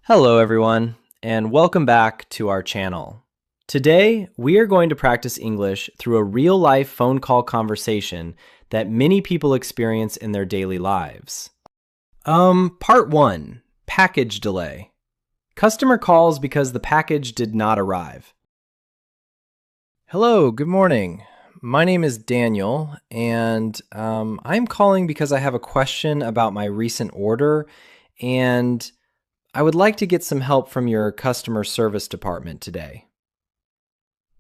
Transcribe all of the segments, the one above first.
Hello everyone, and welcome back to our channel. Today, we are going to practice English through a real-life phone call conversation that many people experience in their daily lives. Part 1, Package Delay. Customer calls because the package did not arrive. Hello, good morning. My name is Daniel, and I'm calling because I have a question about my recent order, and I would like to get some help from your customer service department today.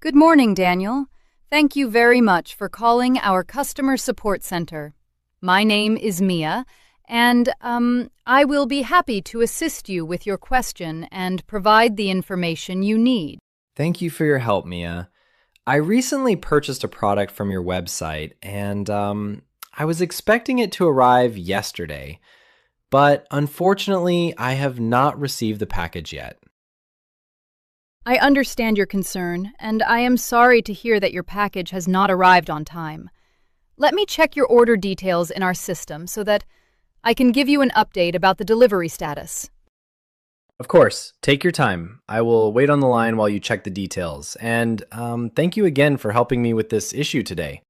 Good morning, Daniel. Thank you very much for calling our customer support center. My name is Mia, and I will be happy to assist you with your question and provide the information you need. Thank you for your help, Mia. I recently purchased a product from your website, and I was expecting it to arrive yesterday. But unfortunately, I have not received the package yet. I understand your concern, and I am sorry to hear that your package has not arrived on time. Let me check your order details in our system so that I can give you an update about the delivery status. Of course, take your time. I will wait on the line while you check the details. And thank you again for helping me with this issue today.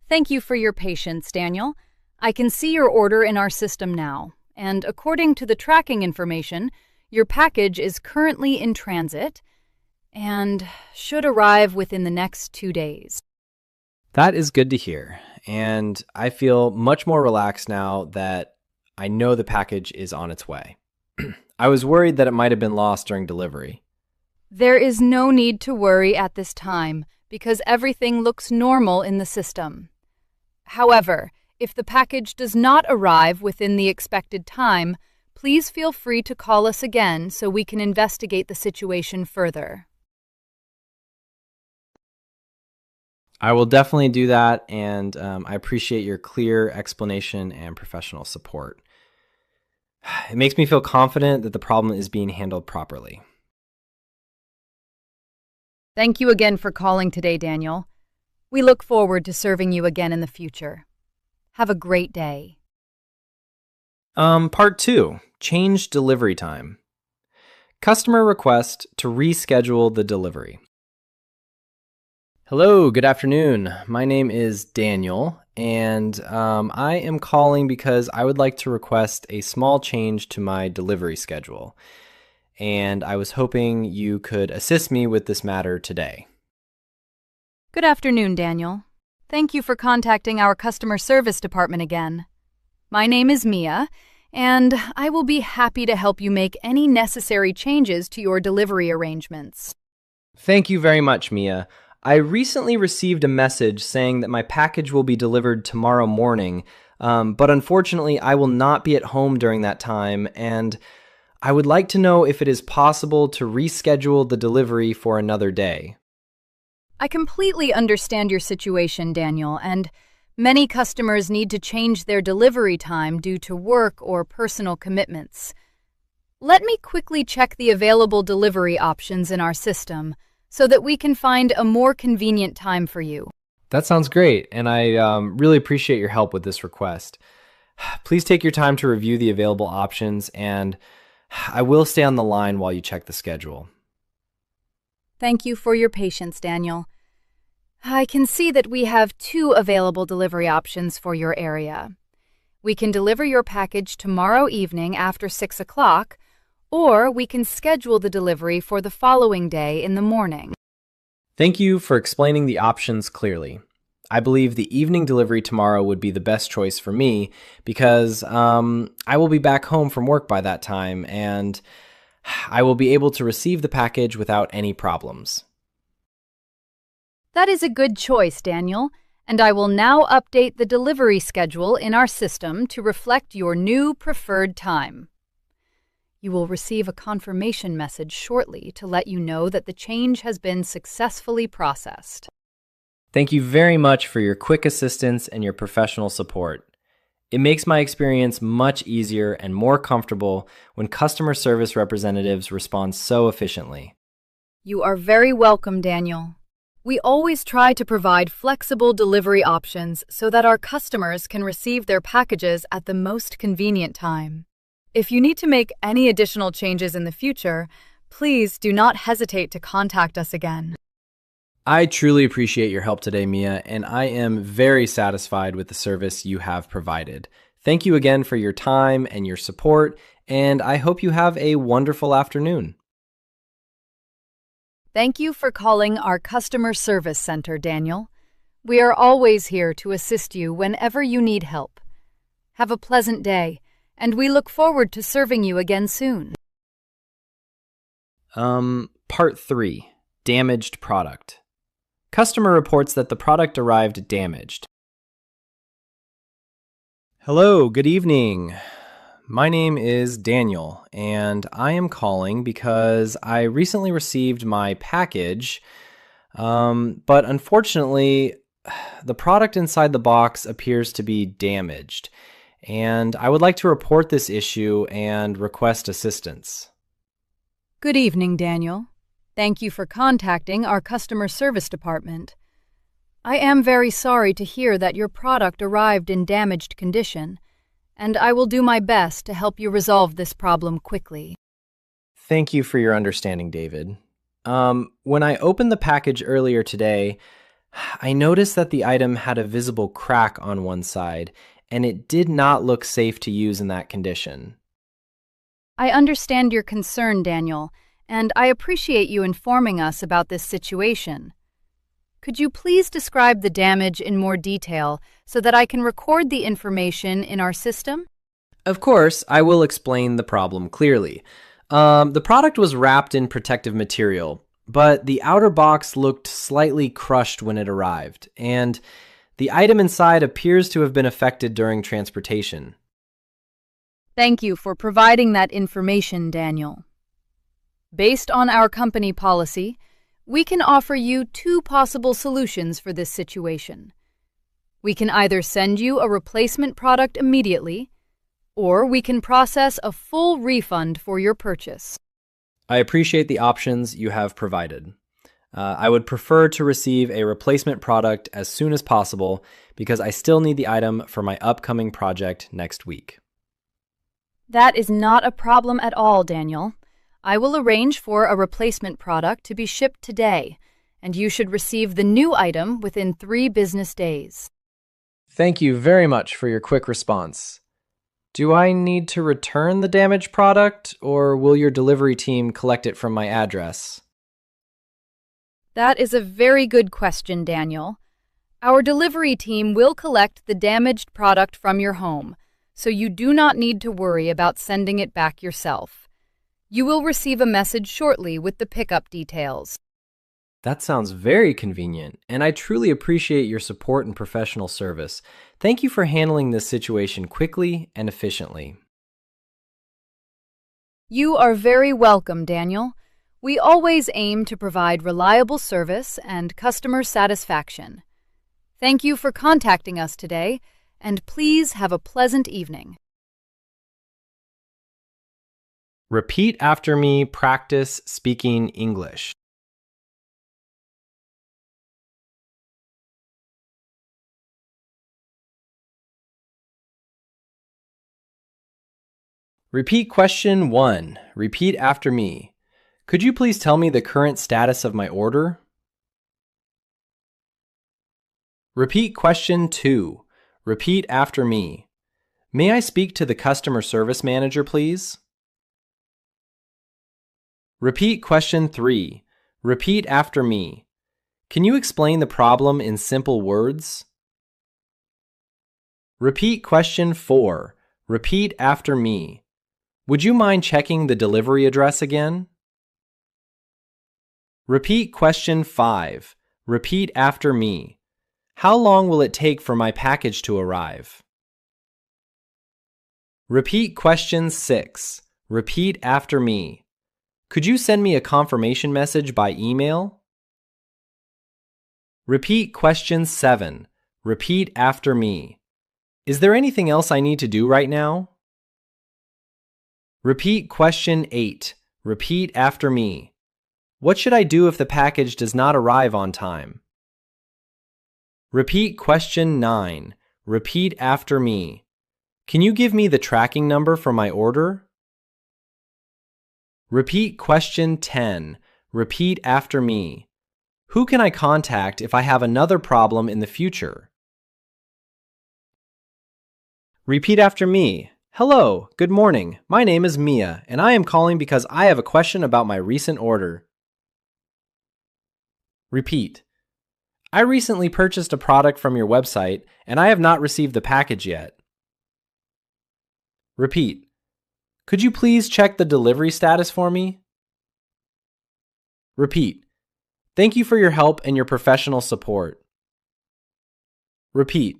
Thank you for your patience, Daniel. I can see your order in our system now, and according to the tracking information, your package is currently in transit and should arrive within the next 2 days. That is good to hear, and I feel much more relaxed now that I know the package is on its way. I was worried that it might have been lost during delivery. There is no need to worry at this time because everything looks normal in the system. However, if the package does not arrive within the expected time, please feel free to call us again so we can investigate the situation further. I will definitely do that, and I appreciate your clear explanation and professional support. It makes me feel confident that the problem is being handled properly. Thank you again for calling today, Daniel. We look forward to serving you again in the future. Have a great day. Part 2, Change Delivery Time. Customer request to reschedule the delivery. Hello, good afternoon. My name is Daniel, and I am calling because I would like to request a small change to my delivery schedule. And I was hoping you could assist me with this matter today. Good afternoon, Daniel. Thank you for contacting our customer service department again. My name is Mia, and I will be happy to help you make any necessary changes to your delivery arrangements. Thank you very much, Mia. I recently received a message saying that my package will be delivered tomorrow morning, but unfortunately I will not be at home during that time, and I would like to know if it is possible to reschedule the delivery for another day. I completely understand your situation, Daniel, and many customers need to change their delivery time due to work or personal commitments. Let me quickly check the available delivery options in our system so that we can find a more convenient time for you. That sounds great, and I really appreciate your help with this request. Please take your time to review the available options, and I will stay on the line while you check the schedule. Thank you for your patience, Daniel. I can see that we have 2 available delivery options for your area. We can deliver your package tomorrow evening after 6 o'clock, or we can schedule the delivery for the following day in the morning. Thank you for explaining the options clearly. I believe the evening delivery tomorrow would be the best choice for me because I will be back home from work by that time, and I will be able to receive the package without any problems. That is a good choice, Daniel, and I will now update the delivery schedule in our system to reflect your new preferred time. You will receive a confirmation message shortly to let you know that the change has been successfully processed. Thank you very much for your quick assistance and your professional support. It makes my experience much easier and more comfortable when customer service representatives respond so efficiently. You are very welcome, Daniel. We always try to provide flexible delivery options so that our customers can receive their packages at the most convenient time. If you need to make any additional changes in the future, please do not hesitate to contact us again. I truly appreciate your help today, Mia, and I am very satisfied with the service you have provided. Thank you again for your time and your support, and I hope you have a wonderful afternoon. Thank you for calling our customer service center, Daniel. We are always here to assist you whenever you need help. Have a pleasant day, and we look forward to serving you again soon. Part 3, Damaged Product. Customer reports that the product arrived damaged. Hello, good evening. My name is Daniel, and I am calling because I recently received my package, but unfortunately, the product inside the box appears to be damaged, and I would like to report this issue and request assistance. Good evening, Daniel. Thank you for contacting our customer service department. I am very sorry to hear that your product arrived in damaged condition, and I will do my best to help you resolve this problem quickly. Thank you for your understanding, David. When I opened the package earlier today, I noticed that the item had a visible crack on one side, and it did not look safe to use in that condition. I understand your concern, Daniel, and I appreciate you informing us about this situation. Could you please describe the damage in more detail so that I can record the information in our system? Of course, I will explain the problem clearly. The product was wrapped in protective material, but the outer box looked slightly crushed when it arrived, and the item inside appears to have been affected during transportation. Thank you for providing that information, Daniel. Based on our company policy, we can offer you two possible solutions for this situation. We can either send you a replacement product immediately, or we can process a full refund for your purchase. I appreciate the options you have provided. I would prefer to receive a replacement product as soon as possible because I still need the item for my upcoming project next week. That is not a problem at all, Daniel. I will arrange for a replacement product to be shipped today, and you should receive the new item within 3 business days. Thank you very much for your quick response. Do I need to return the damaged product, or will your delivery team collect it from my address? That is a very good question, Daniel. Our delivery team will collect the damaged product from your home, so you do not need to worry about sending it back yourself. You will receive a message shortly with the pickup details. That sounds very convenient, and I truly appreciate your support and professional service. Thank you for handling this situation quickly and efficiently. You are very welcome, Daniel. We always aim to provide reliable service and customer satisfaction. Thank you for contacting us today, and please have a pleasant evening. Repeat after me, practice speaking English. Repeat question 1. Repeat after me. Could you please tell me the current status of my order? Repeat question 2. Repeat after me. May I speak to the customer service manager, please? Repeat question 3. Repeat after me. Can you explain the problem in simple words? Repeat question 4. Repeat after me. Would you mind checking the delivery address again? Repeat question 5. Repeat after me. How long will it take for my package to arrive? Repeat question 6. Repeat after me. Could you send me a confirmation message by email? Repeat question 7. Repeat after me. Is there anything else I need to do right now? Repeat question 8. Repeat after me. What should I do if the package does not arrive on time? Repeat question 9. Repeat after me. Can you give me the tracking number for my order? Repeat question 10. Repeat after me. Who can I contact if I have another problem in the future? Repeat after me. Hello, good morning. My name is Mia, and I am calling because I have a question about my recent order. Repeat. I recently purchased a product from your website, and I have not received the package yet. Repeat. Could you please check the delivery status for me? Repeat. Thank you for your help and your professional support. Repeat.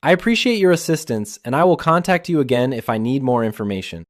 I appreciate your assistance, and I will contact you again if I need more information.